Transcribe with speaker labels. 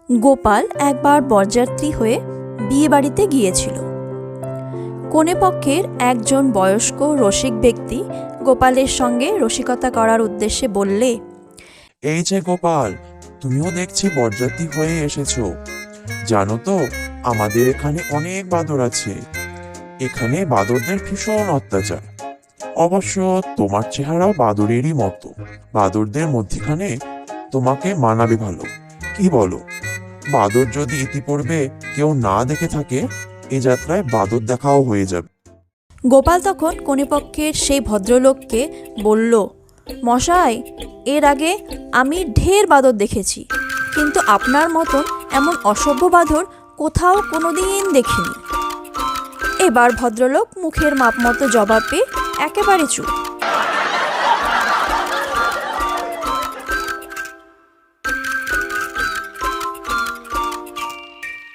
Speaker 1: গোপাল একবার বরযাত্রী হয়ে বিয়ে বাড়িতে গিয়েছিল। কনেপক্ষের একজন বয়স্ক রসিক ব্যক্তি গোপালের সঙ্গে রসিকতা করার উদ্দেশ্যে বললে,
Speaker 2: এই যে গোপাল, তুমিও দেখছি বরযাত্রী হয়ে এসেছো। জানো তো, আমাদের এখানে অনেক বাঁদর আছে। এখানে বাঁদরদের ভীষণ অত্যাচার। অবশ্য তোমার চেহারাও বাঁদরেরই মতো। বাঁদরদের মধ্যখানে তোমাকে মানাবে ভালো। কি বলো? বাঁদর যদি ইতিপূর্বে কেউ না দেখে থাকে, এ যাত্রায় বাঁদর দেখাও হয়ে যাবে।
Speaker 1: গোপাল তখন কনেপক্ষের সেই ভদ্রলোককে বলল, মশাই, এর আগে আমি ঢের বাঁদর দেখেছি, কিন্তু আপনার মতন এমন অসভ্য বাঁদর কোথাও কোনোদিন দেখিনি। এবার ভদ্রলোক মুখের মাপ মতো জবাব পেয়ে একেবারে চুপ।